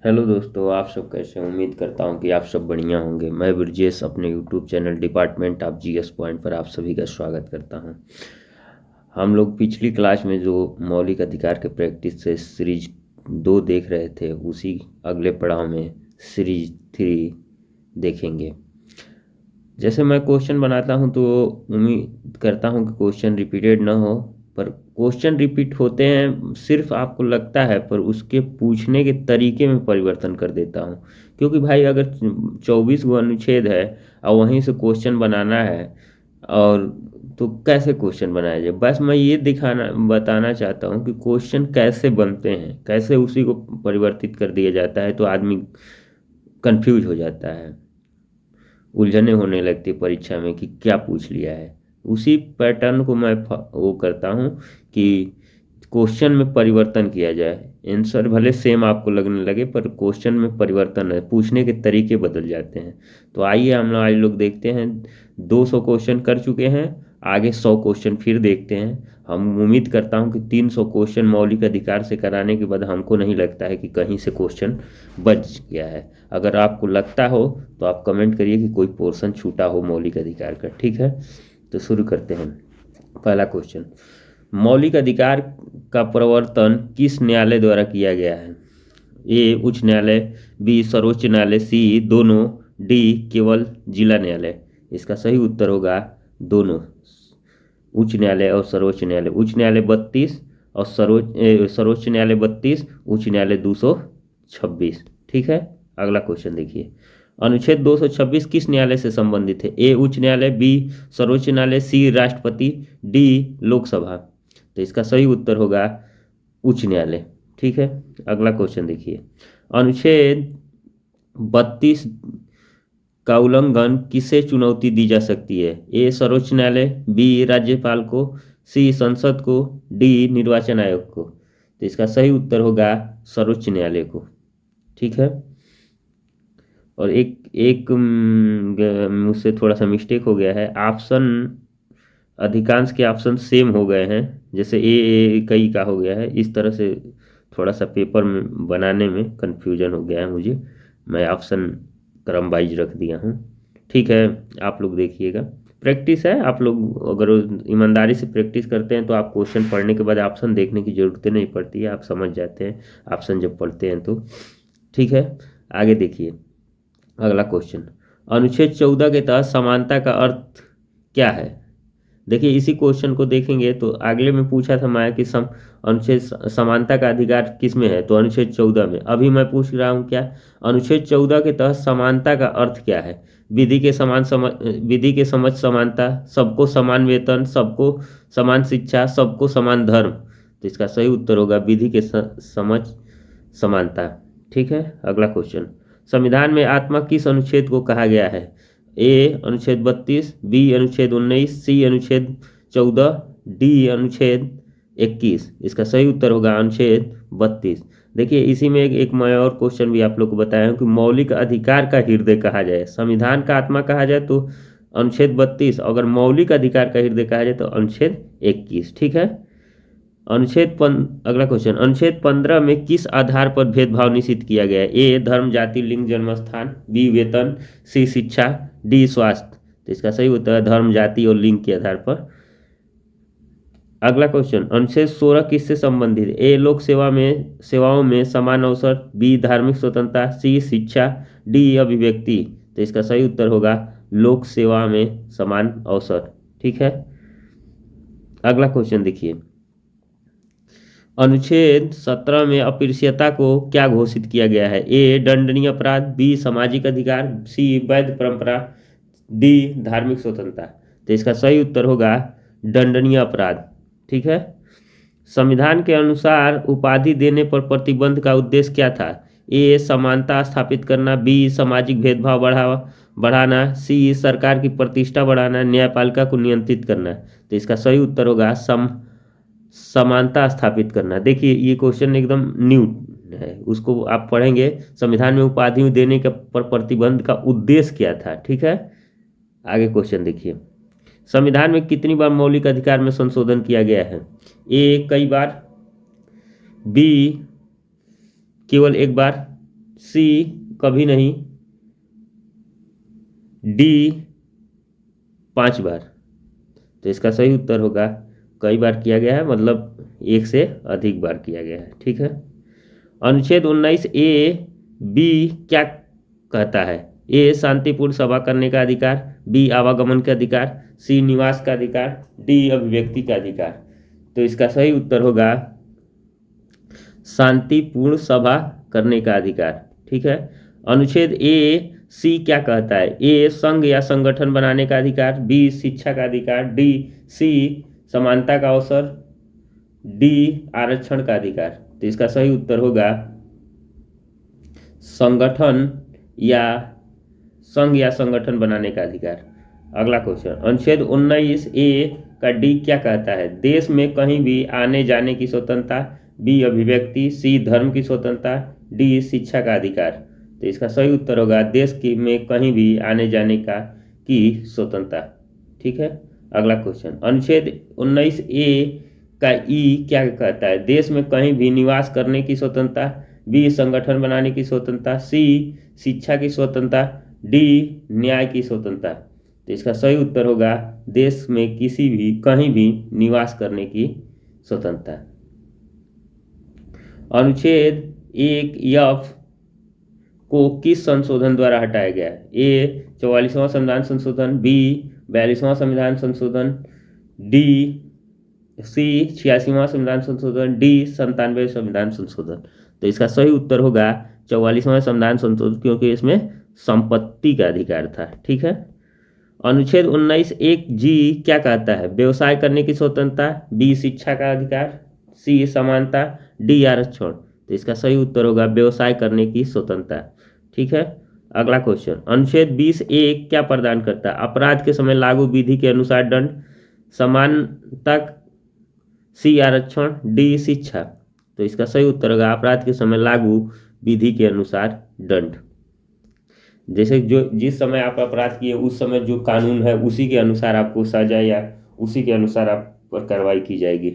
Hello दोस्तों, आप सब कैसे हैं? उम्मीद करता हूं कि आप सब बढ़िया होंगे। मैं ब्रजेश अपने YouTube channel department of GS point पर आप सभी का स्वागत करता हूं। हम लोग पिछली क्लास में जो मौलिक अधिकार के प्रैक्टिस से सीरीज 2 देख रहे थे, उसी अगले पड़ाव में सीरीज 3 देखेंगे। जैसे मैं क्वेश्चन बनाता हूं तो उम्मीद करता हूं कि क्वेश्चन रिपीटेड ना हो, पर क्वेश्चन रिपीट होते हैं सिर्फ आपको लगता है, पर उसके पूछने के तरीके में परिवर्तन कर देता हूं। क्योंकि भाई अगर 24 गो अनुच्छेद है और वहीं से क्वेश्चन बनाना है, और तो कैसे क्वेश्चन बनाया जाए? बस मैं ये दिखाना बताना चाहता हूँ कि क्वेश्चन कैसे बनते हैं, कैसे उसी को परिवर्तित कर दिया जाता है, तो आदमी कंफ्यूज हो जाता है, उलझने होने लगती परीक्षा में कि क्या पूछ लिया है। उसी पैटर्न को मैं वो करता हूँ कि क्वेश्चन में परिवर्तन किया जाए। आंसर भले सेम आपको लगने लगे, पर क्वेश्चन में परिवर्तन है, पूछने के तरीके बदल जाते हैं। तो आइए हम लोग आज देखते हैं। 200 क्वेश्चन कर चुके हैं, आगे 100 क्वेश्चन फिर देखते हैं। हम उम्मीद करता हूं कि 300 क्वेश्चन मौलिक अधिकार से कराने के बाद हमको नहीं लगता है कि कहीं से क्वेश्चन बच गया है। अगर आपको लगता हो तो आप कमेंट करिए कि कोई पोर्शन छूटा हो मौलिक अधिकार का। ठीक है, तो शुरू करते हैं। पहला क्वेश्चन, मौलिक अधिकार का प्रवर्तन किस न्यायालय द्वारा किया गया है? ए उच्च न्यायालय, बी सर्वोच्च न्यायालय, सी दोनों, डी केवल जिला न्यायालय। इसका सही उत्तर होगा दोनों, उच्च न्यायालय और सर्वोच्च न्यायालय। उच्च न्यायालय 32 और सर्वोच्च न्यायालय 32, उच्च न्यायालय 226। ठीक है, अगला क्वेश्चन देखिए। अनुच्छेद 226 किस न्यायालय से संबंधित है? ए उच्च न्यायालय, बी सर्वोच्च न्यायालय, सी राष्ट्रपति, डी लोकसभा। तो इसका सही उत्तर होगा उच्च न्यायालय। ठीक है, अगला क्वेश्चन देखिए। अनुच्छेद 32 का उल्लंघन किसे चुनौती दी जा सकती है? ए सर्वोच्च न्यायालय, बी राज्यपाल को, सी संसद को, डी निर्वाचन आयोग को। तो इसका सही उत्तर होगा सर्वोच्च न्यायालय को। ठीक है, और एक एक मुझसे थोड़ा सा मिस्टेक हो गया है। ऑप्शन, अधिकांश के ऑप्शन सेम हो गए हैं, जैसे ए कई का हो गया है, इस तरह से थोड़ा सा पेपर में बनाने में कंफ्यूजन हो गया है मुझे। मैं ऑप्शन क्रम वाइज रख दिया हूँ। ठीक है, आप लोग देखिएगा, प्रैक्टिस है। आप लोग अगर ईमानदारी से प्रैक्टिस करते हैं तो आप क्वेश्चन पढ़ने के बाद ऑप्शन देखने की जरूरत नहीं पड़ती है, आप समझ जाते हैं ऑप्शन जब पढ़ते हैं तो। ठीक है, आगे देखिए अगला क्वेश्चन। अनुच्छेद 14 के तहत समानता का अर्थ क्या है? देखिए इसी क्वेश्चन को देखेंगे तो अगले में पूछा था मैं कि अनुच्छेद समानता का अधिकार किस में है, तो अनुच्छेद 14 में। अभी मैं पूछ रहा हूँ क्या, अनुच्छेद 14 के तहत समानता का अर्थ क्या है? विधि के समझ समानता, सबको समान वेतन, सबको समान शिक्षा, सबको समान धर्म। तो इसका सही उत्तर होगा विधि के समझ समानता। ठीक है, अगला क्वेश्चन। संविधान में आत्मा किस अनुच्छेद को कहा गया है? ए अनुच्छेद 32, बी अनुच्छेद 19, सी अनुच्छेद 14, डी अनुच्छेद 21। इसका सही उत्तर होगा अनुच्छेद 32। देखिए इसी में एक मैं और क्वेश्चन भी आप लोग को बताया हूँ कि मौलिक अधिकार का हृदय कहा जाए, संविधान का आत्मा कहा जाए तो अनुच्छेद 32, अगर मौलिक अधिकार का हृदय कहा जाए तो अनुच्छेद 21। ठीक है, अगला क्वेश्चन, अनुच्छेद 15 में किस आधार पर भेदभाव निषिद्ध किया गया है? ए धर्म, जाति, लिंग, जन्मस्थान, बी वेतन, सी शिक्षा, डी स्वास्थ्य। तो इसका सही उत्तर है धर्म, जाति और लिंग के आधार पर। अगला क्वेश्चन, अनुच्छेद 16 किससे संबंधित है? ए लोक सेवाओं में समान अवसर, बी धार्मिक स्वतंत्रता, सी शिक्षा, डी अभिव्यक्ति। तो इसका सही उत्तर होगा लोक सेवा में समान अवसर। ठीक है, अगला क्वेश्चन देखिए। अनुच्छेद 17 में अस्पृश्यता को क्या घोषित किया गया है? ए दंडनीय अपराध, बी सामाजिक अधिकार, सी वैध परंपरा, डी धार्मिक स्वतंत्रता। तो इसका सही उत्तर होगा दंडनीय अपराध। ठीक है, संविधान के अनुसार उपाधि देने पर प्रतिबंध का उद्देश्य क्या था? ए समानता स्थापित करना, बी सामाजिक भेदभाव बढ़ाना, सी सरकार की प्रतिष्ठा बढ़ाना, न्यायपालिका को नियंत्रित करना। तो इसका सही उत्तर होगा समानता स्थापित करना। देखिए ये क्वेश्चन एकदम न्यू है, उसको आप पढ़ेंगे। संविधान में उपाधि देने का पर प्रतिबंध का उद्देश्य क्या था? ठीक है, आगे क्वेश्चन देखिए। संविधान में कितनी बार मौलिक अधिकार में संशोधन किया गया है? ए कई बार, बी केवल एक बार, सी कभी नहीं, डी 5 बार। तो इसका सही उत्तर होगा कई बार किया गया है, मतलब एक से अधिक बार किया गया है। ठीक है। अनुच्छेद 19 ए बी क्या कहता है? ए शांतिपूर्ण सभा करने का अधिकार, बी आवागमन का अधिकार, सी निवास का अधिकार, डी अभिव्यक्ति का अधिकार। तो इसका सही उत्तर होगा शांतिपूर्ण सभा करने का अधिकार। ठीक है। अनुच्छेद ए सी क्या कहता है? ए संघ या संगठन बनाने का अधिकार, बी शिक्षा का अधिकार, डी सी समानता का अवसर, डी आरक्षण का अधिकार। तो इसका सही उत्तर होगा संगठन या संघ या संगठन बनाने का अधिकार। अगला क्वेश्चन, अनुच्छेद 19 ए का डी क्या कहता है? देश में कहीं भी आने जाने की स्वतंत्रता, बी अभिव्यक्ति, सी धर्म की स्वतंत्रता, डी शिक्षा का अधिकार। तो इसका सही उत्तर होगा देश की में कहीं भी आने जाने का की स्वतंत्रता। ठीक है। अगला क्वेश्चन, अनुच्छेद 19 ए का ई क्या कहता है? देश में कहीं भी निवास करने की स्वतंत्रता, बी संगठन बनाने की स्वतंत्रता, सी शिक्षा की स्वतंत्रता, डी न्याय की स्वतंत्रता। तो इसका सही उत्तर होगा देश में किसी भी कहीं भी निवास करने की स्वतंत्रता। अनुच्छेद 1 एफ को किस संशोधन द्वारा हटाया गया है? ए 44वां संविधान संशोधन, बी 42वां संविधान संशोधन, डी सी 86वां संविधान संशोधन, डी 97वें संविधान संशोधन। तो इसका सही उत्तर होगा 44वां संविधान संशोधन, क्योंकि इसमें संपत्ति का अधिकार था। ठीक है। अनुच्छेद 19 एक जी क्या कहता है? व्यवसाय करने की स्वतंत्रता, बी शिक्षा का अधिकार, सी समानता, डी आरक्षण। तो इसका सही उत्तर होगा व्यवसाय करने की स्वतंत्रता। ठीक है। अगला क्वेश्चन, अनुच्छेद 20 ए क्या प्रदान करता है? अपराध के समय लागू विधि के अनुसार दंड, समानता, सी आरक्षण, डी शिक्षा। तो इसका सही उत्तर होगा अपराध के समय लागू विधि के अनुसार दंड। जैसे जो जिस समय आप अपराध किए उस समय जो कानून है उसी के अनुसार आपको सजा या उसी के अनुसार आप पर कार्रवाई की जाएगी।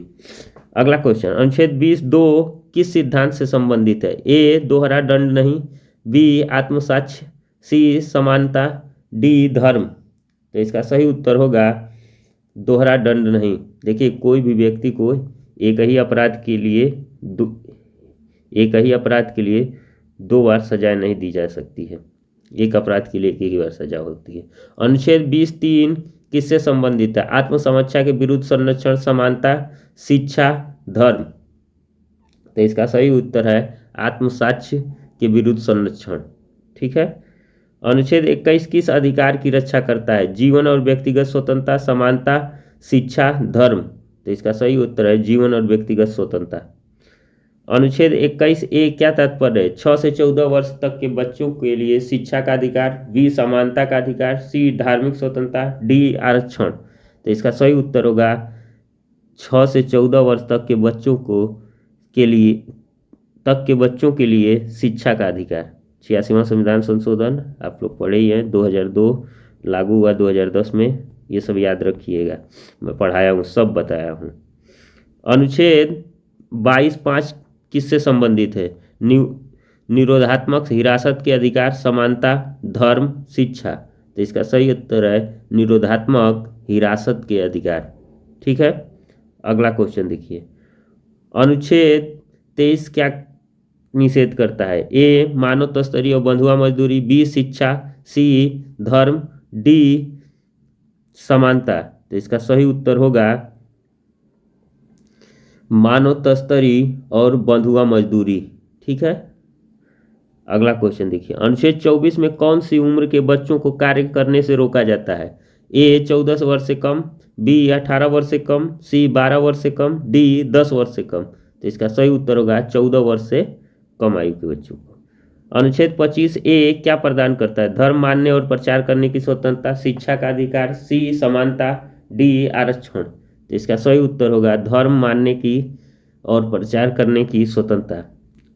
अगला क्वेश्चन, अनुच्छेद 20(2) किस सिद्धांत से संबंधित है? ए दोहरा दंड नहीं, बी आत्मसाक्ष्य, सी समानता, डी धर्म। तो इसका सही उत्तर होगा दोहरा दंड नहीं। देखिए कोई भी व्यक्ति को एक ही अपराध के लिए 2 बार सजाएं नहीं दी जा सकती है। एक अपराध के लिए एक ही बार सजा होती है। अनुच्छेद 20(3) किससे संबंधित है? आत्मसमीक्षा के विरुद्ध संरक्षण, समानता, शिक्षा, धर्म। तो इसका सही उत्तर है आत्मसाक्ष्य के विरुद्ध संरक्षण। ठीक है। अनुच्छेद 21 किस अधिकार की रक्षा करता है? जीवन और व्यक्तिगत स्वतंत्रता, समानता, शिक्षा, धर्म। तो इसका सही उत्तर है जीवन और व्यक्तिगत स्वतंत्रता। अनुच्छेद 21 ए क्या तात्पर्य है? 6 से 14 वर्ष तक के बच्चों के लिए शिक्षा का अधिकार, बी समानता का अधिकार, सी धार्मिक स्वतंत्रता, डी आरक्षण। तो इसका सही उत्तर होगा 6 से 14 वर्ष तक के बच्चों के लिए शिक्षा का अधिकार। 86वां संविधान संशोधन आप लोग पढ़े ही हैं, 2002 लागू हुआ 2010 में। ये सब याद रखिएगा, मैं पढ़ाया हूँ, सब बताया हूँ। अनुच्छेद 22(5) किससे संबंधित है? निरोधात्मक हिरासत के अधिकार, समानता, धर्म, शिक्षा। तो इसका सही उत्तर है निरोधात्मक हिरासत के अधिकार। ठीक है। अगला क्वेश्चन देखिए, अनुच्छेद 23 क्या निषेध करता है? ए मानव तस्करी और बंधुआ मजदूरी, बी शिक्षा, सी धर्म, डी समानता। तो इसका सही उत्तर होगा मानव तस्करी और बंधुआ मजदूरी। ठीक है। अगला क्वेश्चन देखिए, अनुच्छेद 24 में कौन सी उम्र के बच्चों को कार्य करने से रोका जाता है? ए 14 वर्ष से कम, बी 18 वर्ष से कम, सी 12 वर्ष से कम, डी 10 वर्ष से कम। तो इसका सही उत्तर होगा 14 वर्ष से कम आयु के बच्चों को। अनुच्छेद 25 ए क्या प्रदान करता है? धर्म मानने और प्रचार करने की स्वतंत्रता, शिक्षा का अधिकार, सी समानता, डी आरक्षण। तो इसका सही उत्तर होगा धर्म मानने की और प्रचार करने की स्वतंत्रता।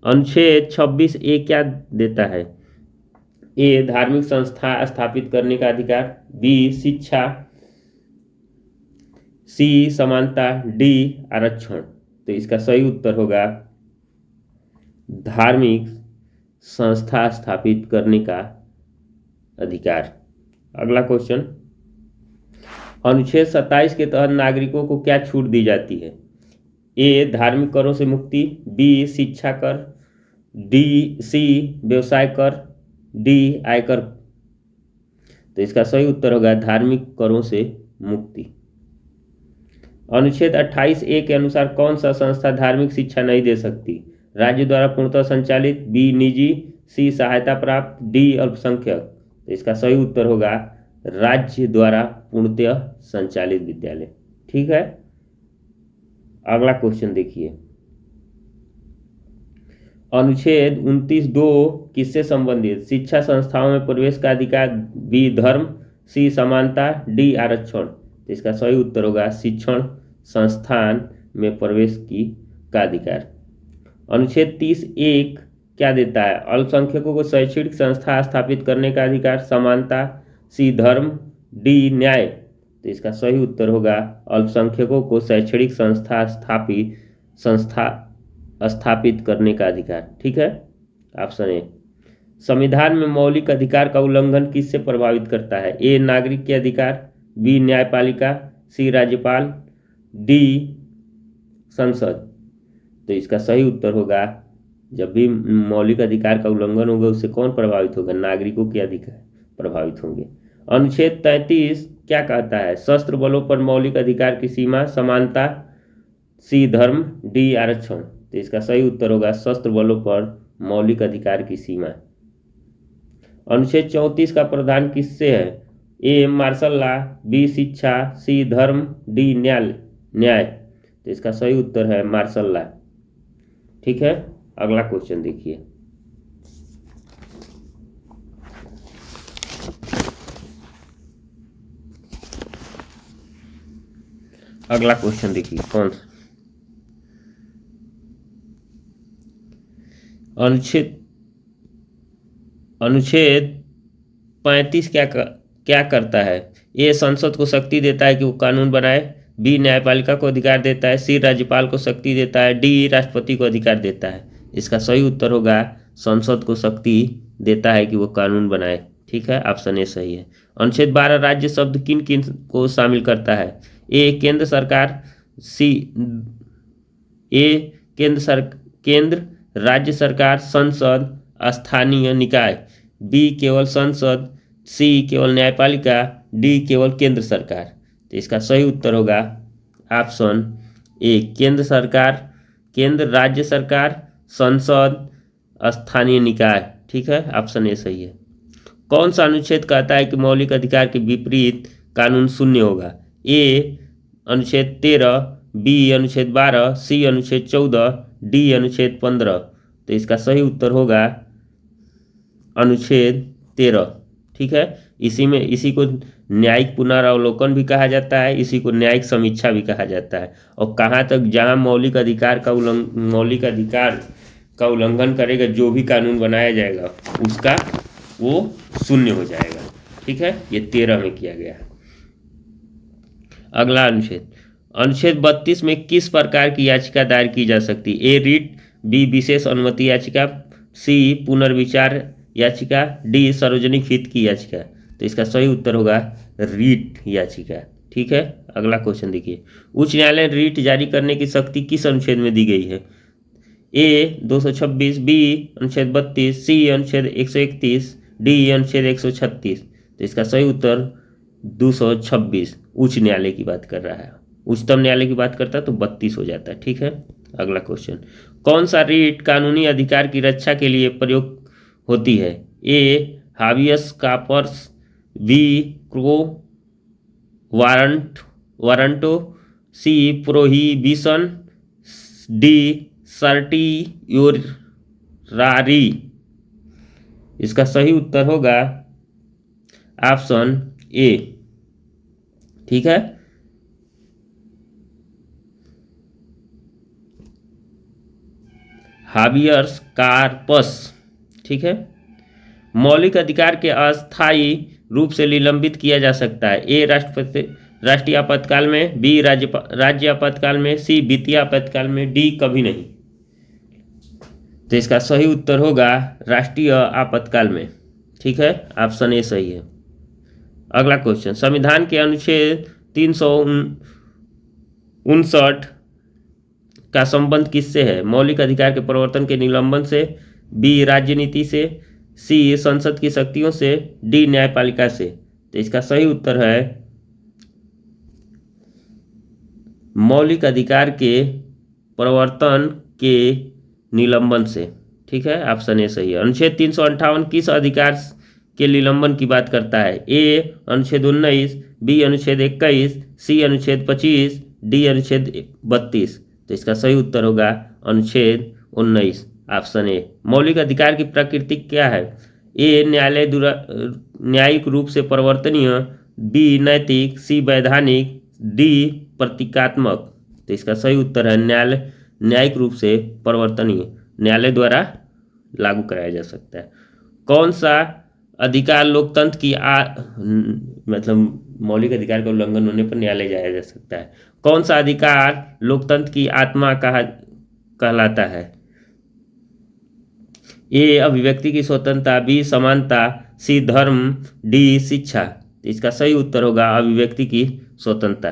अनुच्छेद 26 ए क्या देता है? ए धार्मिक संस्था स्थापित करने का अधिकार, बी शिक्षा, सी समानता, डी आरक्षण। तो इसका सही उत्तर होगा धार्मिक संस्था स्थापित करने का अधिकार। अगला क्वेश्चन, अनुच्छेद 27 के तहत नागरिकों को क्या छूट दी जाती है? ए धार्मिक करों से मुक्ति, बी शिक्षा कर, सी व्यवसाय कर, डी आयकर। तो इसका सही उत्तर होगा धार्मिक करों से मुक्ति। अनुच्छेद 28A के अनुसार कौन सा संस्था धार्मिक शिक्षा नहीं दे सकती? राज्य द्वारा पूर्णतः संचालित, बी निजी, सी सहायता प्राप्त, डी अल्पसंख्यक। तो इसका सही उत्तर होगा राज्य द्वारा पूर्णतः संचालित विद्यालय। ठीक है, अगला क्वेश्चन देखिए, अनुच्छेद 29(2) किससे संबंधित? शिक्षा संस्थाओं में प्रवेश का अधिकार, बी धर्म, सी समानता, डी आरक्षण। तो इसका सही उत्तर होगा शिक्षण संस्थान में प्रवेश का अधिकार। अनुच्छेद 30(1) क्या देता है? अल्पसंख्यकों को शैक्षणिक संस्था स्थापित करने का अधिकार, समानता, सी धर्म, डी न्याय। तो इसका सही उत्तर होगा अल्पसंख्यकों को शैक्षणिक संस्था स्थापित करने का अधिकार। ठीक है, ऑप्शन ए। संविधान में मौलिक अधिकार का उल्लंघन किससे प्रभावित करता है? ए नागरिक के अधिकार, बी न्यायपालिका, सी राज्यपाल, डी संसद। तो इसका सही उत्तर होगा जब भी मौलिक अधिकार का उल्लंघन होगा उससे कौन प्रभावित होगा? नागरिकों के अधिकार प्रभावित होंगे। अनुच्छेद 33 क्या कहता है? सशस्त्र बलों पर मौलिक अधिकार की सीमा, समानता, सी धर्म, डी आरक्षण। तो इसका सही उत्तर होगा सशस्त्र बलों पर मौलिक अधिकार की सीमा। अनुच्छेद 34 का प्रावधान किससे है? ए मार्शल लॉ, बी शिक्षा, सी धर्म, डी न्याय। तो इसका सही उत्तर है मार्शल लॉ। ठीक है, अगला क्वेश्चन देखिए, अगला क्वेश्चन देखिए कौन सा? अनुच्छेद 35 क्या करता है? ए संसद को शक्ति देता है कि वो कानून बनाए, बी न्यायपालिका को अधिकार देता है, सी राज्यपाल को शक्ति देता है, डी राष्ट्रपति को अधिकार देता है। इसका सही उत्तर होगा संसद को शक्ति देता है कि वो कानून बनाए। ठीक है, ऑप्शन ए सही है। अनुच्छेद 12 राज्य शब्द किन किन को शामिल करता है? ए केंद्र सरकार, केंद्र, राज्य सरकार, संसद, स्थानीय निकाय, बी केवल संसद, सी केवल न्यायपालिका, डी केवल केंद्र सरकार। तो इसका सही उत्तर होगा ऑप्शन ए केंद्र सरकार, केंद्र, राज्य सरकार, संसद, स्थानीय निकाय। ठीक है, ऑप्शन ए सही है। कौन सा अनुच्छेद कहता है कि मौलिक अधिकार के विपरीत कानून शून्य होगा? ए अनुच्छेद 13, बी अनुच्छेद 12, सी अनुच्छेद 14, डी अनुच्छेद 15। तो इसका सही उत्तर होगा अनुच्छेद 13। ठीक है, इसी को न्यायिक पुनरावलोकन भी कहा जाता है, इसी को न्यायिक समीक्षा भी कहा जाता है। और कहाँ तक? जहाँ मौलिक अधिकार का उल्लंघन करेगा जो भी कानून बनाया जाएगा उसका वो शून्य हो जाएगा। ठीक है, ये 13 में किया गया है। अगला अनुच्छेद 32 में किस प्रकार की याचिका दायर की जा सकती है? ए रिट, बी विशेष अनुमति याचिका, सी पुनर्विचार याचिका, डी सार्वजनिक हित की याचिका। तो इसका सही उत्तर होगा रीट याचिका। ठीक है, अगला क्वेश्चन देखिए, उच्च न्यायालय रीट जारी करने की शक्ति किस अनुच्छेद में दी गई है? ए 226, बी अनुच्छेद 32, सी अनुच्छेद 131, डी अनुच्छेद 136। तो इसका सही उत्तर 226 उच्च न्यायालय की बात कर रहा है। उच्चतम न्यायालय की बात करता है तो 32 हो जाता है। ठीक है, अगला क्वेश्चन, कौन सा रीट कानूनी अधिकार की रक्षा के लिए प्रयोग होती है? ए हाबियस कॉर्पस, बी क्रो वारंटो, सी प्रोहिबिशन, डी सर्टियोरारी। इसका सही उत्तर होगा ऑप्शन ए। ठीक है, हाबियस कॉर्पस। ठीक है, मौलिक अधिकार के अस्थायी रूप से निलंबित किया जा सकता है। ए राष्ट्रीय आपातकाल में, बी राज्य आपातकाल में, सी वित्तीय आपातकाल में, डी कभी नहीं। तो इसका सही उत्तर होगा राष्ट्रीय आपातकाल में। ठीक है, ऑप्शन ए सही है। अगला क्वेश्चन, संविधान के अनुच्छेद 359 का संबंध किससे है? मौलिक अधिकार के प्रवर्तन के निलंबन से, बी राजनीति से, सी संसद की शक्तियों से, डी न्यायपालिका से। तो इसका सही उत्तर है मौलिक अधिकार के प्रवर्तन के निलंबन से। ठीक है, ऑप्शन ए सही है। अनुच्छेद 358 किस अधिकार के निलंबन की बात करता है? ए अनुच्छेद 19, बी अनुच्छेद 21, सी अनुच्छेद 25, डी अनुच्छेद 32। तो इसका सही उत्तर होगा अनुच्छेद 19, ऑप्शन ए। मौलिक अधिकार की प्रकृति क्या है? ए न्यायिक रूप से परिवर्तनीय, बी नैतिक, सी वैधानिक, डी प्रतीकात्मक। तो इसका सही उत्तर है न्यायिक रूप से परिवर्तनीय, न्यायालय द्वारा लागू कराया जा सकता है। कौन सा अधिकार लोकतंत्र की मतलब मौलिक अधिकार का उल्लंघन होने पर न्यायालय जाया जा सकता है? कौन सा अधिकार लोकतंत्र की आत्मा कहलाता है? ए अभिव्यक्ति की स्वतंत्रता, बी समानता, सी धर्म, डी शिक्षा। तो इसका सही उत्तर होगा अभिव्यक्ति की स्वतंत्रता।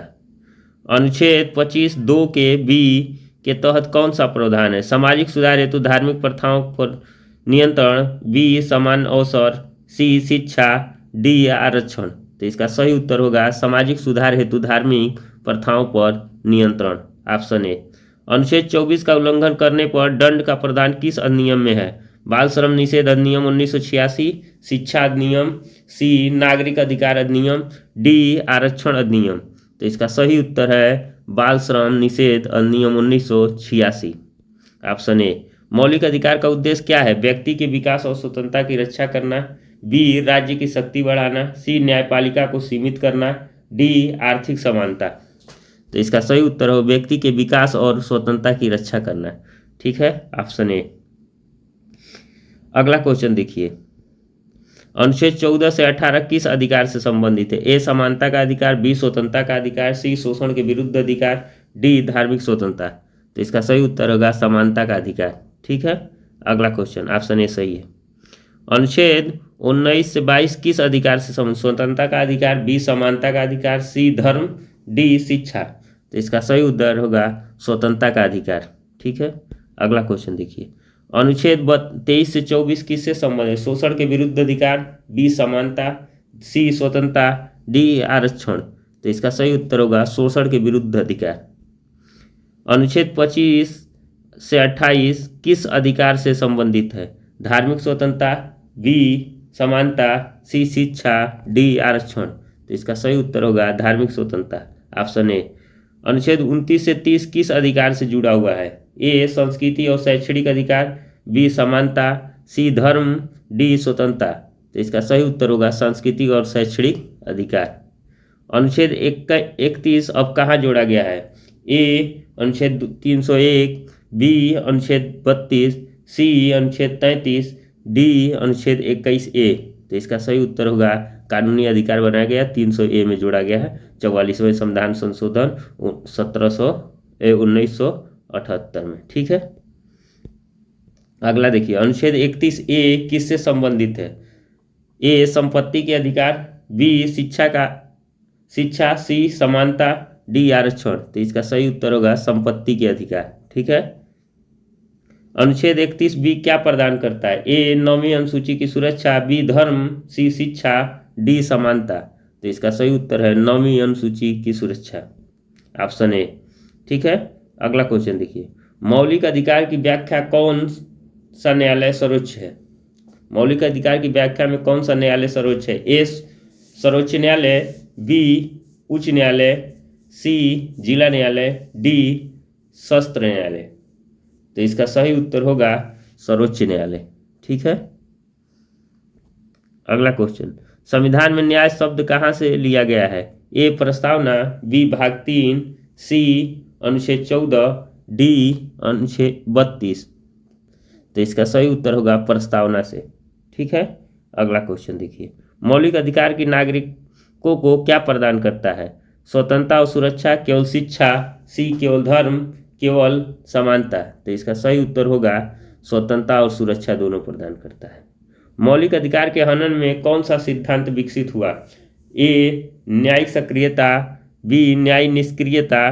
अनुच्छेद 25(2) के बी के तहत कौन सा प्रावधान है? सामाजिक सुधार हेतु धार्मिक प्रथाओं पर नियंत्रण, बी समान अवसर, सी शिक्षा, डी आरक्षण। तो इसका सही उत्तर होगा सामाजिक सुधार हेतु धार्मिक प्रथाओं पर नियंत्रण, ऑप्शन ए। अनुच्छेद 24 का उल्लंघन करने पर दंड का प्रावधान किस अधिनियम में है? बाल श्रम निषेध अधिनियम 1986, शिक्षा अधिनियम, सी नागरिक अधिकार अधिनियम, डी आरक्षण अधिनियम। तो इसका सही उत्तर है बाल श्रम निषेध अधिनियम 1986, ऑप्शन ए। मौलिक अधिकार का उद्देश्य क्या है? व्यक्ति के विकास और स्वतंत्रता की रक्षा करना, बी राज्य की शक्ति बढ़ाना, सी न्यायपालिका को सीमित करना, डी आर्थिक समानता। तो इसका सही उत्तर हो व्यक्ति के विकास और स्वतंत्रता की रक्षा करना। ठीक है, ऑप्शन ए। अगला क्वेश्चन देखिए, अनुच्छेद 14 से 18 किस अधिकार से संबंधित है? ए समानता का अधिकार, बी स्वतंत्रता का अधिकार, सी शोषण के विरुद्ध अधिकार, डी धार्मिक स्वतंत्रता। तो इसका सही उत्तर होगा समानता का अधिकार। ठीक है, अगला क्वेश्चन ऑप्शन ए सही है। अनुच्छेद 19 से 22 किस अधिकार से संबंधित? स्वतंत्रता का अधिकार, बी समानता का अधिकार, सी धर्म, डी शिक्षा। तो इसका सही उत्तर होगा स्वतंत्रता का अधिकार। ठीक है, अगला क्वेश्चन देखिए, अनुच्छेद 23 से 24 किससे संबंधित? शोषण के विरुद्ध अधिकार, बी समानता, सी स्वतंत्रता, डी आरक्षण। तो इसका सही उत्तर होगा शोषण के विरुद्ध अधिकार। अनुच्छेद 25 से 28 किस अधिकार से संबंधित है? धार्मिक स्वतंत्रता, बी समानता, सी शिक्षा, डी आरक्षण। तो इसका सही उत्तर होगा धार्मिक स्वतंत्रता, ऑप्शन ए। अनुच्छेद 29 से 30 किस अधिकार से जुड़ा हुआ है? ए संस्कृति और शैक्षणिक अधिकार, बी समानता, सी धर्म, डी स्वतंत्रता। तो इसका सही उत्तर होगा सांस्कृतिक और शैक्षणिक अधिकार। अनुच्छेद 31 अब कहाँ जोड़ा गया है? ए अनुच्छेद 301, बी अनुच्छेद 32, सी अनुच्छेद 33, डी अनुच्छेद 21 ए। तो इसका सही उत्तर होगा कानूनी अधिकार बनाया गया 300 ए में जोड़ा गया है 44वें संविधान संशोधन 1978 में। ठीक है, अगला देखिए, अनुच्छेद 31 ए किससे संबंधित है? ए संपत्ति के अधिकार, बी शिक्षा, सी समानता, डी आरक्षण। तो इसका सही उत्तर होगा संपत्ति के अधिकार। ठीक है, अनुच्छेद 31 बी क्या प्रदान करता है? ए 9वीं अनुसूची की सुरक्षा, बी धर्म, सी शिक्षा, डी समानता। तो इसका सही उत्तर है 9वीं अनुसूची की सुरक्षा, ऑप्शन ए। ठीक है, अगला क्वेश्चन देखिए, मौलिक अधिकार की व्याख्या कौन सा न्यायालय सर्वोच्च है? मौलिक अधिकार की व्याख्या में कौन सा न्यायालय सर्वोच्च है? ए सर्वोच्च न्यायालय, बी उच्च न्यायालय, सी जिला न्यायालय, डी सत्र न्यायालय। तो इसका सही उत्तर होगा सर्वोच्च न्यायालय। ठीक है, अगला क्वेश्चन, संविधान में न्याय शब्द कहाँ से लिया गया है? ए प्रस्तावना, बी भाग 3, सी अनुच्छेद 14, डी अनुच्छेद 32। तो इसका सही उत्तर होगा प्रस्तावना से। ठीक है, अगला क्वेश्चन देखिए, मौलिक अधिकार की नागरिकों को क्या प्रदान करता है? स्वतंत्रता और सुरक्षा, केवल शिक्षा, सी केवल धर्म, केवल समानता। तो इसका सही उत्तर होगा स्वतंत्रता और सुरक्षा दोनों प्रदान करता है। मौलिक अधिकार के हनन में कौन सा सिद्धांत विकसित हुआ? ए न्यायिक सक्रियता, बी न्यायिक निष्क्रियता,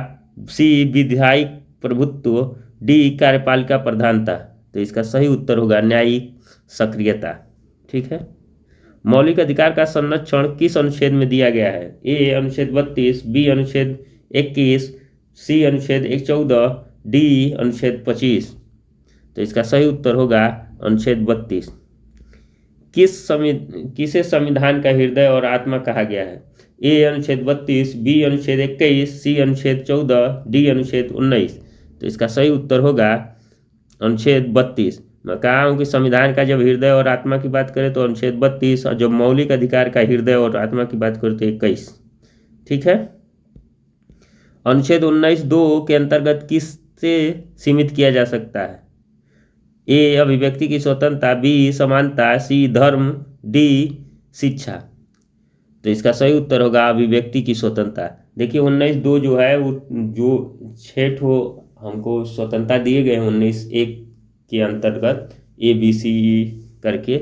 सी विधायिक प्रभुत्व, डी कार्यपालिका प्रधानता। तो इसका सही उत्तर होगा न्यायिक सक्रियता। ठीक है। मौलिक अधिकार का संरक्षण किस अनुच्छेद में दिया गया है? ए अनुच्छेद 32, बी अनुच्छेद 21, सी अनुच्छेद 114, डी अनुच्छेद 25। तो इसका सही उत्तर होगा अनुच्छेद 32। किसे संविधान का हृदय और आत्मा कहा गया है? ए अनुच्छेद 32, बी अनुच्छेद 21, सी अनुच्छेद 14, डी अनुच्छेद 19। तो इसका सही उत्तर होगा अनुच्छेद 32। मैं कहा हूँ कि संविधान का जब हृदय और आत्मा की बात करें तो अनुच्छेद 32, और जब मौलिक अधिकार का हृदय और आत्मा की बात करें तो 21। ठीक है। अनुच्छेद 19(2) के अंतर्गत किससे सीमित किया जा सकता है? ए अभिव्यक्ति की स्वतंत्रता, बी समानता, सी धर्म, डी शिक्षा। तो इसका सही उत्तर होगा अभिव्यक्ति की स्वतंत्रता। देखिए 19(2) जो है वो जो 6 ठो हमको स्वतंत्रता दिए गए हैं 19(1) के अंतर्गत ABC करके,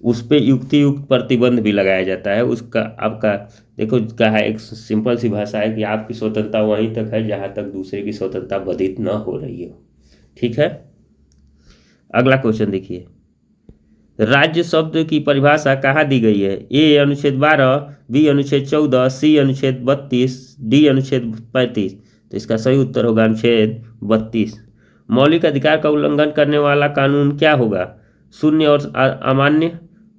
उस पे युक्ति प्रतिबंध भी लगाया जाता है। उसका आपका देखो क्या है, एक सिंपल सी भाषा है कि आपकी स्वतंत्रता वहीं तक है जहां तक दूसरे की स्वतंत्रता बाधित न हो रही हो। ठीक है। अगला क्वेश्चन देखिए, राज्य शब्द की परिभाषा कहाँ दी गई है? ए अनुच्छेद 12, बी अनुच्छेद 14, सी अनुच्छेद 32, डी अनुच्छेद 35। तो इसका सही उत्तर होगा अनुच्छेद 32। मौलिक अधिकार का उल्लंघन करने वाला कानून क्या होगा? शून्य और अमान्य,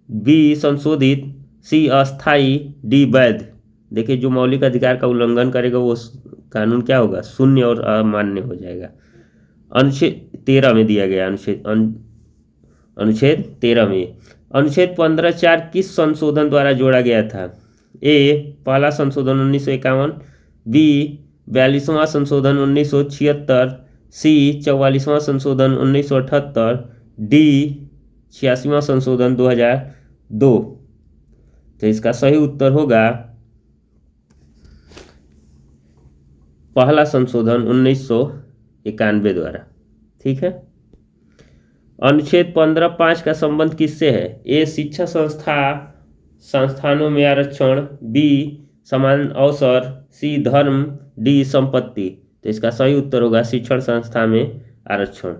बी संशोधित, सी अस्थायी, डी वैध। देखिए जो मौलिक अधिकार का उल्लंघन करेगा वो कानून क्या होगा? शून्य और अमान्य हो जाएगा। अनुच्छेद 13 में दिया गया, अनुच्छेद 13 में अनुच्छेद 15(4) किस संशोधन द्वारा जोड़ा गया था? ए पहला संशोधन 1951, बी 42वां संशोधन 1976, सी 44वां संशोधन 1978, डी 86वां संशोधन 2002। तो इसका सही उत्तर होगा पहला संशोधन 1991 द्वारा। ठीक है। अनुच्छेद 15(5) का संबंध किससे है? ए शिक्षा संस्थानों में आरक्षण, बी समान अवसर, सी धर्म, डी संपत्ति। तो इसका सही उत्तर होगा शिक्षण संस्था में आरक्षण।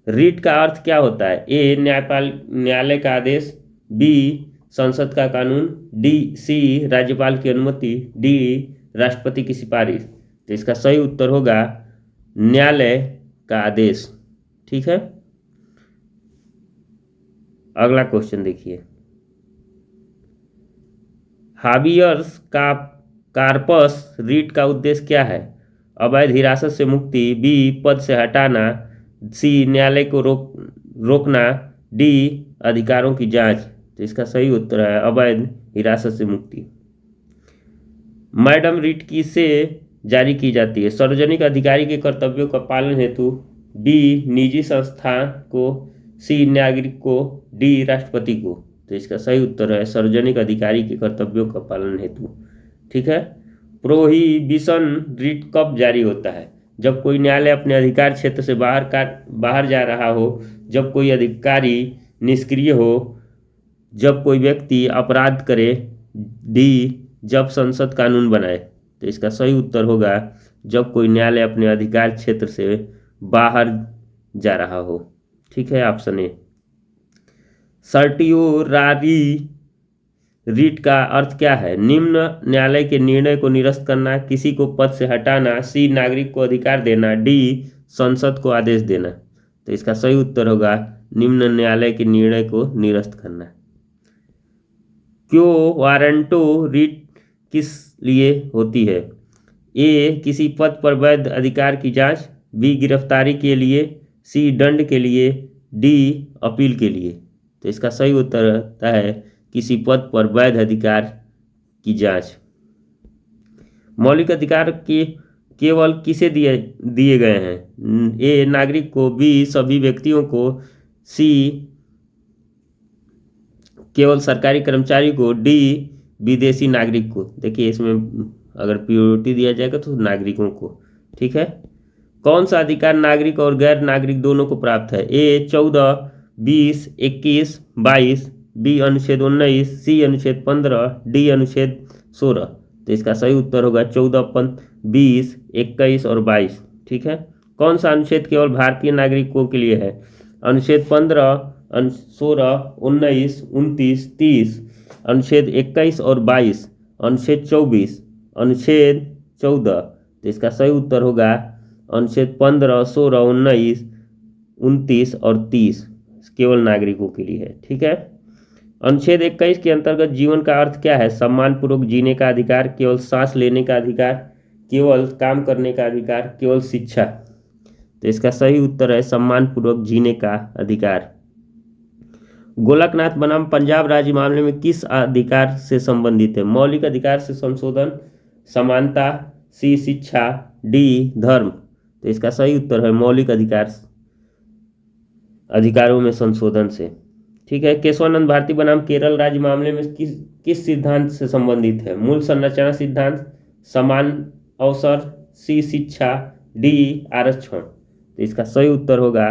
रीट का अर्थ क्या होता है? ए न्यायालय का आदेश, बी संसद का कानून, सी राज्यपाल की अनुमति, डी राष्ट्रपति की सिफारिश। तो इसका सही उत्तर होगा न्यायालय का आदेश। ठीक है। अगला क्वेश्चन देखिए, हाबियस कार्पस रीट का उद्देश्य क्या है? अवैध हिरासत से मुक्ति, बी पद से हटाना, सी न्यायालय को रोकना, डी अधिकारों की जांच। तो इसका सही उत्तर है अवैध हिरासत से मुक्ति। मैडम रीट किसे जारी की जाती है? सार्वजनिक अधिकारी के कर्तव्यों का पालन हेतु, बी निजी संस्था को, सी नागरिक को, डी राष्ट्रपति को। तो इसका सही उत्तर है सार्वजनिक अधिकारी के कर्तव्यों का पालन हेतु। ठीक है। प्रोहिबिशन रीट कब जारी होता है? जब कोई न्यायालय अपने अधिकार क्षेत्र से बाहर जा रहा हो, जब कोई अधिकारी निष्क्रिय हो, जब कोई व्यक्ति अपराध करे, डी जब संसद कानून बनाए। तो इसका सही उत्तर होगा जब कोई न्यायालय अपने अधिकार क्षेत्र से बाहर जा रहा हो। ठीक है। Option A. सर्टियोरारी रीट का अर्थ क्या है? निम्न न्यायालय के निर्णय को निरस्त करना, किसी को पद से हटाना, सी नागरिक को अधिकार देना, डी संसद को आदेश देना। तो इसका सही उत्तर होगा निम्न न्यायालय के निर्णय को निरस्त करना। क्यो वारंटो रीट किस लिए होती है? ए किसी पद पर वैध अधिकार की जांच, बी गिरफ्तारी के लिए, सी दंड के लिए, डी अपील के लिए। तो इसका सही उत्तर होता है किसी पद पर वैध अधिकार की जांच। मौलिक अधिकार के केवल किसे दिए गए हैं? ए नागरिक को, बी सभी व्यक्तियों को, सी केवल सरकारी कर्मचारी को, डी विदेशी नागरिक को। देखिए इसमें अगर प्रायोरिटी दिया जाएगा तो नागरिकों को। ठीक है। कौन सा अधिकार नागरिक और गैर नागरिक दोनों को प्राप्त है? ए 14 20, 21, 22, बी अनुच्छेद 19, सी अनुच्छेद 15, डी अनुच्छेद 16। तो इसका सही उत्तर होगा 14, 20, 21 और 22। ठीक है। कौन सा अनुच्छेद केवल भारतीय नागरिकों के लिए है? अनुच्छेद 15, 16, 19, 29, 30, अनुच्छेद 21 और 22, अनुच्छेद 24, अनुच्छेद 14। तो इसका सही उत्तर होगा अनुच्छेद 15, 16, 19, 29 और 30 केवल नागरिकों के लिए है। ठीक है। अनुच्छेद 21 के अंतर्गत जीवन का अर्थ क्या है? सम्मान पूर्वक जीने का अधिकार, केवल सांस लेने का अधिकार, केवल काम करने का अधिकार, केवल शिक्षा। तो इसका सही उत्तर है सम्मान पूर्वक जीने का अधिकार। गोलकनाथ बनाम पंजाब राज्य मामले में किस अधिकार से संबंधित है? मौलिक अधिकार से संशोधन, समानता, सी शिक्षा, डी धर्म। तो इसका सही उत्तर है मौलिक अधिकारों में संशोधन से। ठीक है। केशवानंद भारती बनाम केरल राज्य मामले में किस सिद्धांत से संबंधित है? मूल संरचना सिद्धांत, समान अवसर, सी शिक्षा, डी आरक्षण। तो इसका सही उत्तर होगा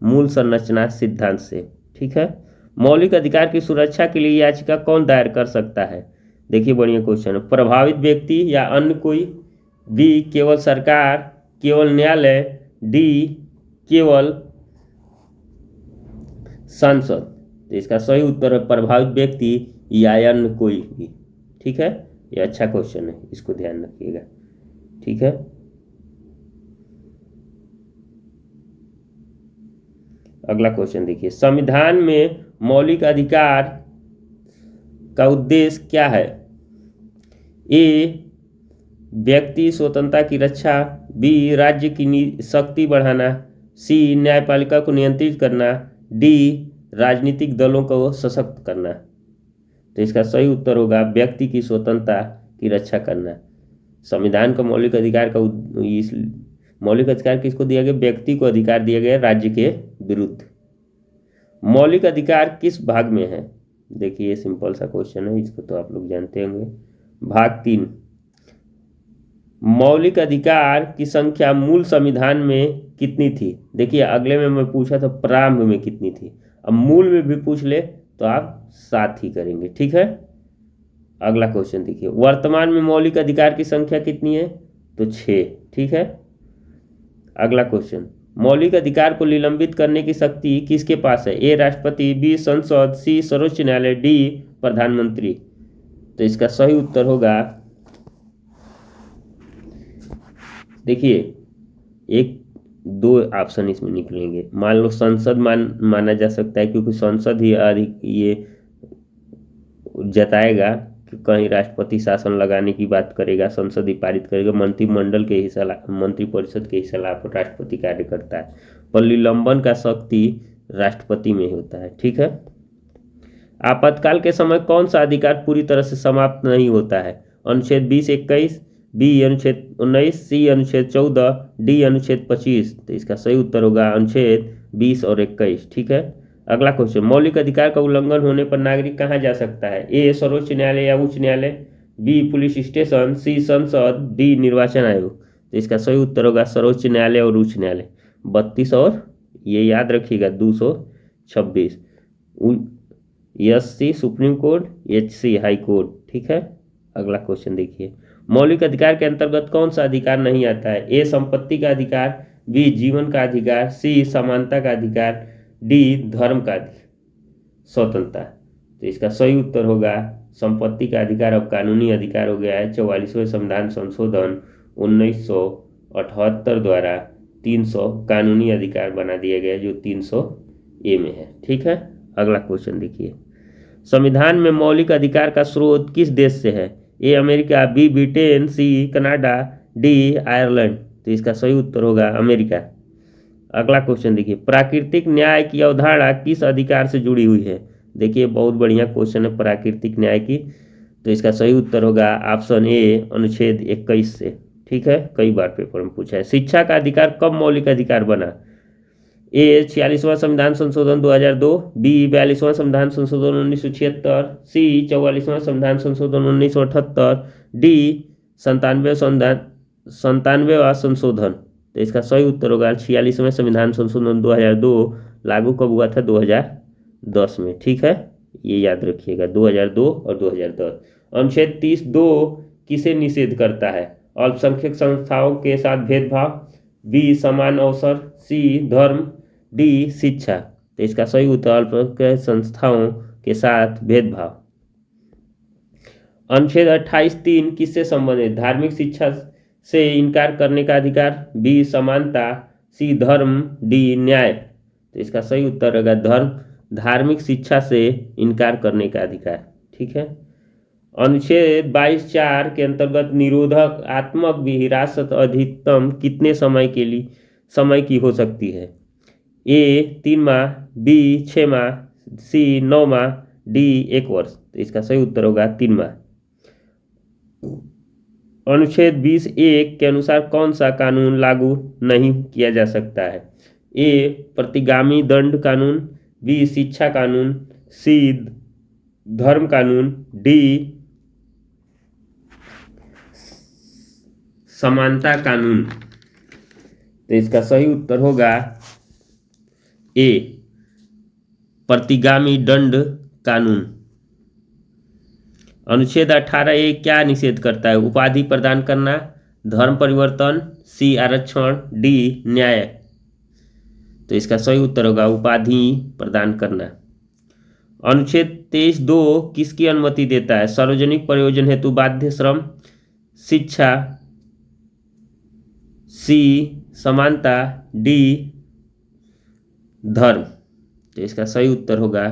मूल संरचना सिद्धांत से। ठीक है। मौलिक अधिकार की सुरक्षा के लिए याचिका कौन दायर कर सकता है? देखिए बढ़िया क्वेश्चन है। प्रभावित व्यक्ति या अन्य कोई, बी केवल सरकार, केवल न्यायालय, डी केवल सांसद। तो इसका सही उत्तर है प्रभावित व्यक्ति या अन्य कोई भी। ठीक है। ये अच्छा क्वेश्चन है, इसको ध्यान रखिएगा। ठीक है। अगला क्वेश्चन देखिए, संविधान में मौलिक अधिकार का उद्देश्य क्या है? ए व्यक्ति स्वतंत्रता की रक्षा, बी राज्य की शक्ति बढ़ाना, सी न्यायपालिका को नियंत्रित करना, डी राजनीतिक दलों को सशक्त करना। तो इसका सही उत्तर होगा व्यक्ति की स्वतंत्रता की रक्षा करना। संविधान का मौलिक अधिकार मौलिक अधिकार किसको दिया गया? व्यक्ति को अधिकार दिया गया राज्य के विरुद्ध। मौलिक अधिकार किस भाग में है? देखिए ये सिंपल सा क्वेश्चन है, इसको तो आप लोग जानते होंगे। भाग 3। मौलिक अधिकार की संख्या मूल संविधान में कितनी थी? देखिए अगले में मैं पूछा था प्रारंभ में कितनी थी, अब मूल में भी पूछ ले तो आप 7 ही करेंगे। ठीक है। अगला क्वेश्चन देखिए, वर्तमान में मौलिक अधिकार की संख्या कितनी है? तो 6। ठीक है। अगला क्वेश्चन, मौलिक अधिकार को निलंबित करने की शक्ति किसके पास है? ए राष्ट्रपति, बी संसद, सी सर्वोच्च न्यायालय, डी प्रधानमंत्री। तो इसका सही उत्तर होगा, देखिए एक दो ऑप्शन इसमें निकलेंगे। मान लो संसद माना जा सकता है, क्योंकि संसद ही अधिक ये जताएगा कि कहीं राष्ट्रपति शासन लगाने की बात करेगा, संसद ही पारित करेगा, मंत्रिपरिषद के ही सलाह पर राष्ट्रपति कार्य करता है, पर निलंबन का शक्ति राष्ट्रपति में ही होता है। ठीक है। आपातकाल के समय कौन सा अधिकार पूरी तरह से समाप्त नहीं होता है? अनुच्छेद 20, 21, बी अनुच्छेद 19, सी अनुच्छेद 14, डी अनुच्छेद 25। तो इसका सही उत्तर होगा अनुच्छेद 20 और 21। ठीक है। अगला क्वेश्चन, मौलिक अधिकार का उल्लंघन होने पर नागरिक कहाँ जा सकता है? ए सर्वोच्च न्यायालय या उच्च न्यायालय, बी पुलिस स्टेशन, सी संसद, डी निर्वाचन आयोग। तो इसका सही उत्तर होगा सर्वोच्च न्यायालय और उच्च न्यायालय। 32 और ये याद रखिएगा 226। SC supreme court, HC high court. ठीक है। अगला क्वेश्चन देखिए, मौलिक अधिकार के अंतर्गत कौन सा अधिकार नहीं आता है? ए संपत्ति का अधिकार, बी जीवन का अधिकार, सी समानता का अधिकार, डी धर्म का स्वतंत्रता। तो इसका सही उत्तर होगा संपत्ति का अधिकार अब कानूनी अधिकार हो गया है। 44वें संविधान संशोधन 1978 द्वारा 300 कानूनी अधिकार बना दिया गया, जो 300A में है। ठीक है। अगला क्वेश्चन देखिए, संविधान में मौलिक अधिकार का स्रोत किस देश से है? A America, B Britain, C Canada, D Ireland. तो इसका सही उत्तर होगा अमेरिका। अगला क्वेश्चन देखिए, प्राकृतिक न्याय की अवधारणा किस अधिकार से जुड़ी हुई है? देखिए बहुत बढ़िया क्वेश्चन है प्राकृतिक न्याय की। तो इसका सही उत्तर होगा ऑप्शन ए अनुच्छेद 21 से। ठीक है। कई बार पेपर में पूछा है। शिक्षा का अधिकार कब मौलिक अधिकार बना? ए 46वां संविधान संशोधन 2002, बी 42वां संविधान संशोधन 1976, सी 44वां संविधान संशोधन 1978, डी 97वां संशोधन। तो इसका सही उत्तर होगा 46वें संविधान संशोधन 2002, लागू कब हुआ था? 2010 में। ठीक है, ये याद रखिएगा, 2002 और 2010। अनुच्छेद 30(2) किसे निषेध करता है? अल्पसंख्यक संस्थाओं के साथ भेदभाव, बी समान अवसर, सी धर्म, डी शिक्षा। तो इसका सही उत्तर अल्पसंख्यक संस्थाओं के साथ भेदभाव। अनुच्छेद 28(3) किससे संबंधित? धार्मिक शिक्षा से इनकार करने का अधिकार, बी समानता, सी धर्म, डी न्याय। तो इसका सही उत्तर होगा धार्मिक शिक्षा से इनकार करने का अधिकार। ठीक है। अनुच्छेद 22(4) के अंतर्गत निरोधात्मक हिरासत अधिकतम कितने समय की हो सकती है? ए 3 माह, बी 6 माह, सी 9 माह, डी 1 वर्ष। तो इसका सही उत्तर होगा 3 माह। अनुच्छेद 20(1) के अनुसार कौन सा कानून लागू नहीं किया जा सकता है? ए प्रतिगामी दंड कानून, बी शिक्षा कानून, सी धर्म कानून, डी समानता कानून। तो इसका सही उत्तर होगा ए प्रतिगामी दंड कानून। अनुच्छेद 18(a) क्या निषेध करता है? उपाधि प्रदान करना, धर्म परिवर्तन, सी आरक्षण, डी न्याय। तो इसका सही उत्तर होगा उपाधि प्रदान करना। अनुच्छेद 23(2) किसकी अनुमति देता है? सार्वजनिक प्रयोजन हेतु बाध्य श्रम, शिक्षा, सी समानता, डी धर्म। तो इसका सही उत्तर होगा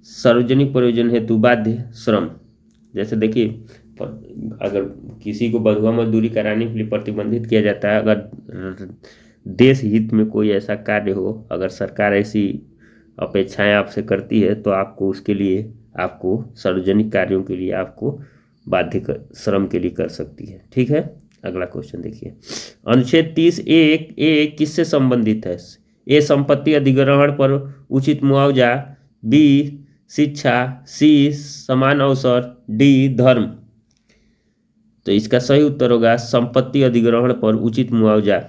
सार्वजनिक प्रयोजन हेतु बाध्य श्रम। जैसे देखिए, अगर किसी को बंधुआ मजदूरी कराने के लिए प्रतिबंधित किया जाता है, अगर देश हित में कोई ऐसा कार्य हो, अगर सरकार ऐसी अपेक्षाएं आपसे करती है, तो आपको उसके लिए आपको सार्वजनिक कार्यों के लिए आपको बाध्य श्रम के लिए कर सकती है। ठीक है, अगला क्वेश्चन देखिए। अनुच्छेद 30(1) किससे संबंधित है? ए संपत्ति अधिग्रहण पर उचित मुआवजा, बी शिक्षा, सी समान अवसर, डी धर्म। तो इसका सही उत्तर होगा संपत्ति अधिग्रहण पर उचित मुआवजा।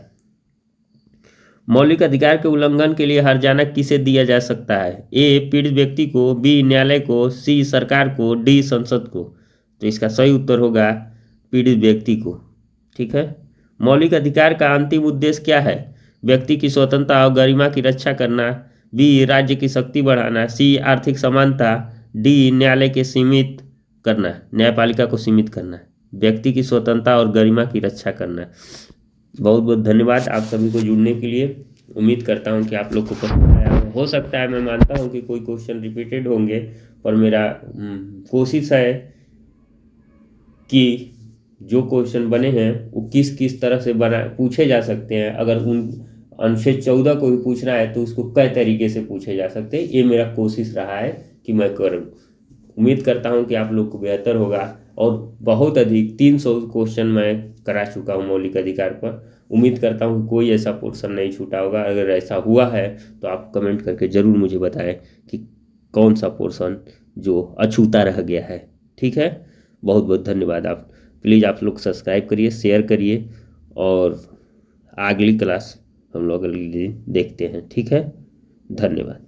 मौलिक अधिकार के उल्लंघन के लिए हर्जाना किसे दिया जा सकता है? ए पीड़ित व्यक्ति को, बी न्यायालय को, सी सरकार को, डी संसद को। तो इसका सही उत्तर होगा पीड़ित व्यक्ति को। ठीक है। मौलिक अधिकार का अंतिम उद्देश्य क्या है? व्यक्ति की स्वतंत्रता और गरिमा की रक्षा करना, बी राज्य की शक्ति बढ़ाना, सी आर्थिक समानता, डी न्यायालय के सीमित करना, न्यायपालिका को सीमित करना, व्यक्ति की स्वतंत्रता और गरिमा की रक्षा करना। बहुत बहुत धन्यवाद आप सभी को जुड़ने के लिए। उम्मीद करता हूं कि आप लोग को पसंद आया हो सकता है मैं मानता हूं कि कोई क्वेश्चन रिपीटेड होंगे, पर मेरा कोशिश है कि जो क्वेश्चन बने हैं वो किस किस तरह से पूछे जा सकते हैं। अगर उन अनुच्छेद 14 को भी पूछना है तो उसको कई तरीके से पूछे जा सकते हैं। ये मेरा कोशिश रहा है कि मैं करूं। उम्मीद करता हूं कि आप लोग को बेहतर होगा। और बहुत अधिक 300 क्वेश्चन मैं करा चुका हूं मौलिक अधिकार पर। उम्मीद करता हूं कि कोई ऐसा पोर्शन नहीं छूटा होगा। अगर ऐसा हुआ है तो आप कमेंट करके ज़रूर मुझे बताएं कि कौन सा पोर्शन जो अछूता रह गया है। ठीक है, बहुत बहुत धन्यवाद। आप प्लीज़ आप लोग सब्सक्राइब करिए, शेयर करिए, और अगली क्लास हम लोग अगले दिन देखते हैं। ठीक है, धन्यवाद।